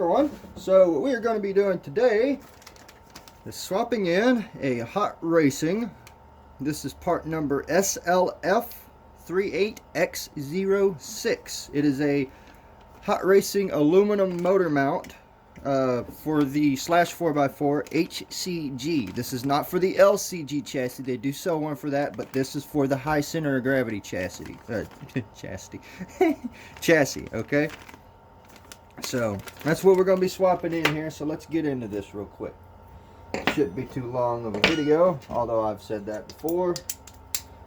everyone. So what we are going to be doing today is swapping in a hot racing. This is part number SLF38X06. It is a hot racing aluminum motor mount for the slash 4x4 HCG. This is not for the LCG chassis. They do sell one for that, but this is for the high center of gravity chassis. Chassis, okay? So that's what we're going to be swapping in here. So let's get into this real quick. Shouldn't be too long of a video, although I've said that before,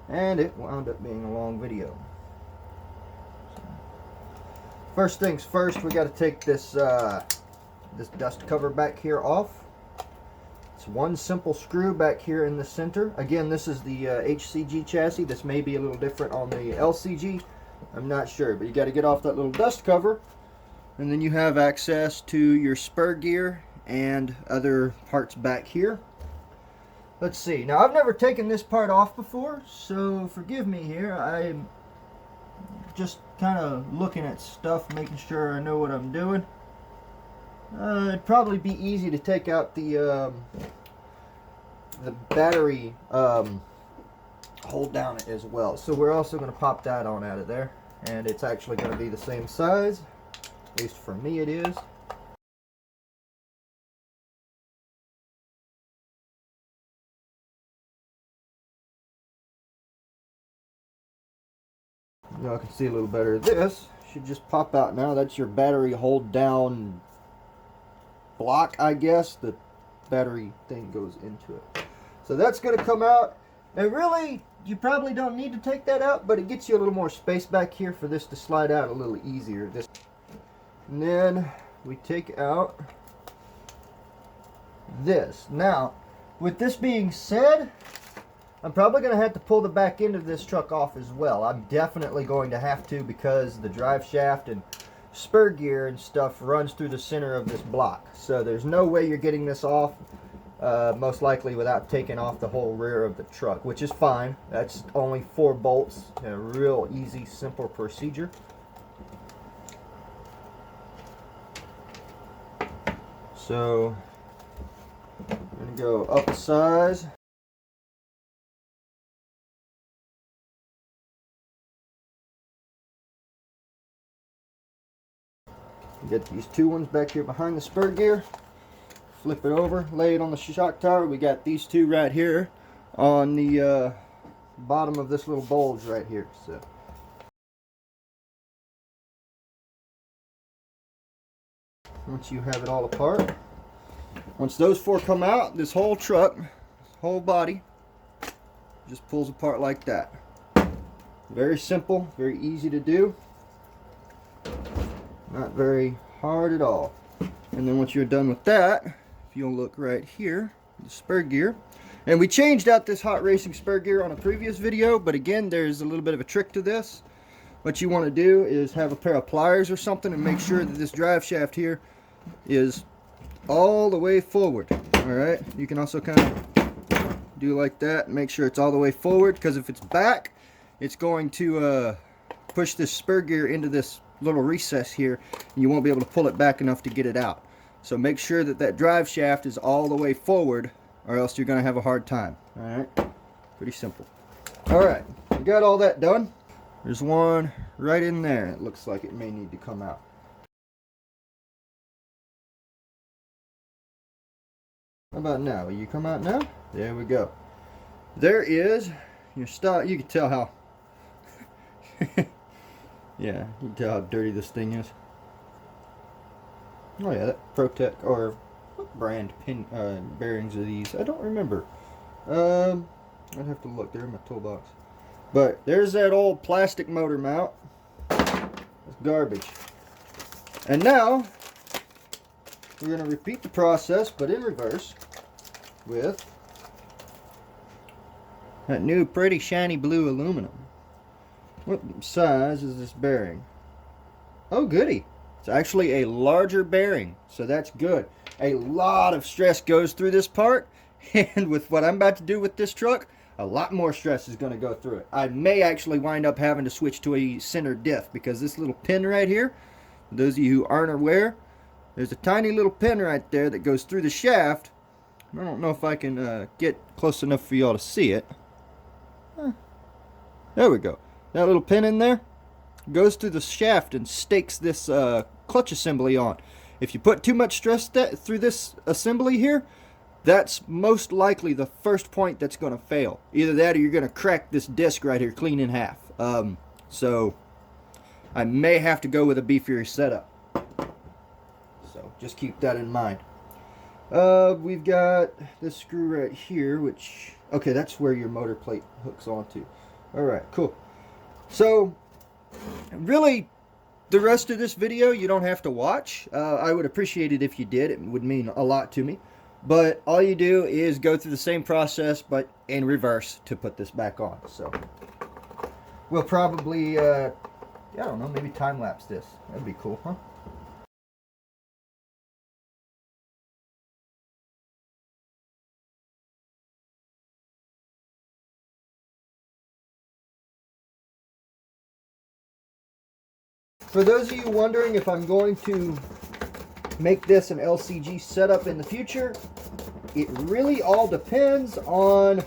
and it wound up being a long video. First things first, we got to take this this dust cover back here off. It's one simple screw back here in the center. Again, this is the HCG chassis. This may be a little different on the LCG. I'm not sure, but you got to get off that little dust cover, and then you have access to your spur gear and other parts back here. Let's see. Now, I've never taken this part off before, so forgive me here. I'm just kind of looking at stuff, making sure I know what I'm doing. It'd probably be easy to take out the battery hold down as well. So we're also going to pop that on out of there, and it's actually going to be the same size. At least for me it is. Y'all can see a little better. This should just pop out now. That's your battery hold down block, I guess. The battery thing goes into it. So that's going to come out. And really, you probably don't need to take that out, but it gets you a little more space back here for this to slide out a little easier. And then we take out this. Now, with this being said, I'm probably going to have to pull the back end of this truck off as well. I'm definitely going to have to, because the drive shaft and spur gear and stuff runs through the center of this block. So there's no way you're getting this off, most likely without taking off the whole rear of the truck, which is fine. That's only 4 bolts. A real easy, simple procedure. So I'm going to go up a size. Get these 2 ones back here behind the spur gear. Flip it over, lay it on the shock tower. We got these 2 right here on the bottom of this little bulge right here. So once you have it all apart, once those 4 come out, this whole truck, this whole body, just pulls apart like that. Very simple, very easy to do. Not very hard at all. And then once you're done with that, if you'll look right here, the spur gear. And we changed out this hot racing spur gear on a previous video, but again, there's a little bit of a trick to this. What you want to do is have a pair of pliers or something and make sure that this drive shaft here is all the way forward. Alright, you can also kind of do like that and make sure it's all the way forward, because if it's back, it's going to push this spur gear into this little recess here, and you won't be able to pull it back enough to get it out. So make sure that that drive shaft is all the way forward, or else you're going to have a hard time. Alright, pretty simple. Alright, we got all that done. There's one right in there. It looks like it may need to come out. How about now? Will you come out now? There we go. There is your stop. You can tell how yeah, you can tell how dirty this thing is. Oh yeah, that Protec, or what brand pin bearings are these? I don't remember. I'd have to look. They're in my toolbox. But there's that old plastic motor mount. It's garbage. And now we're going to repeat the process, but in reverse, with that new pretty shiny blue aluminum. What size is this bearing? Oh goody, it's actually a larger bearing, so that's good. A lot of stress goes through this part, and with what I'm about to do with this truck, a lot more stress is going to go through it. I may actually wind up having to switch to a center diff, because this little pin right here, for those of you who aren't aware, there's a tiny little pin right there that goes through the shaft. I don't know if I can get close enough for y'all to see it. There we go. That little pin in there goes through the shaft and stakes this clutch assembly on. If you put too much stress through this assembly here, that's most likely the first point that's going to fail. Either that or you're going to crack this disc right here clean in half. So I may have to go with a beefier setup. So just keep that in mind. We've got this screw right here, which, okay, that's where your motor plate hooks onto. Alright, cool. So, really, the rest of this video you don't have to watch. I would appreciate it if you did. It would mean a lot to me. But all you do is go through the same process, but in reverse, to put this back on. So, we'll probably, I don't know, maybe time-lapse this. That'd be cool, huh? For those of you wondering if I'm going to make this an LCG setup in the future, it really all depends on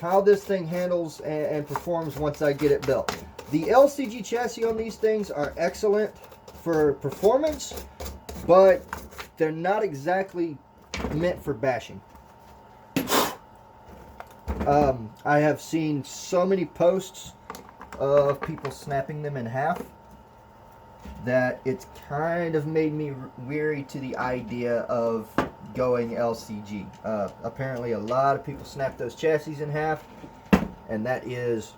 how this thing handles and performs once I get it built. The LCG chassis on these things are excellent for performance, but they're not exactly meant for bashing. I have seen so many posts of people snapping them in half that it's kind of made me weary to the idea of going LCG. Apparently a lot of people snap those chassis in half, and that is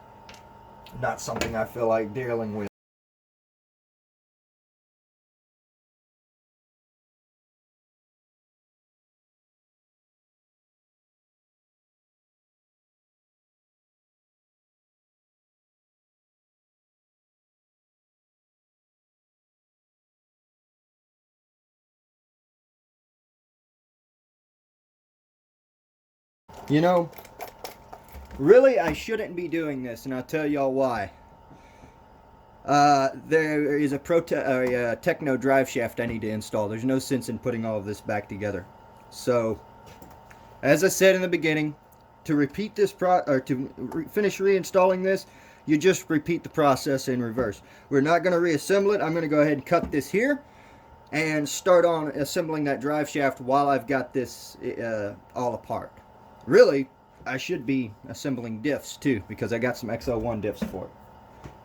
not something I feel like dealing with. You know, really I shouldn't be doing this, and I'll tell y'all why. There is a Techno drive shaft I need to install. There's no sense in putting all of this back together. So, as I said in the beginning, to repeat this finish reinstalling this, you just repeat the process in reverse. We're not going to reassemble it. I'm going to go ahead and cut this here and start on assembling that drive shaft while I've got this all apart. Really, I should be assembling diffs too, because I got some XL1 diffs for it.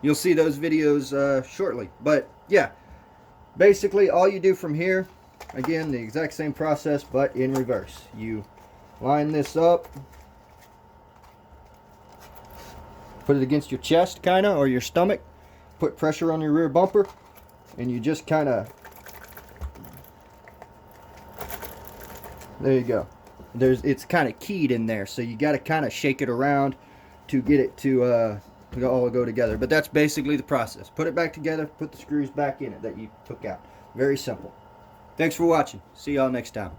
You'll see those videos shortly. But yeah, basically all you do from here, again, the exact same process, but in reverse. You line this up, put it against your chest, kind of, or your stomach, put pressure on your rear bumper, and you just kind of, there you go. It's kind of keyed in there, so you got to kind of shake it around to get it to all go together. But that's basically the process. Put it back together, put the screws back in it that you took out. Very simple. Thanks for watching. See y'all next time.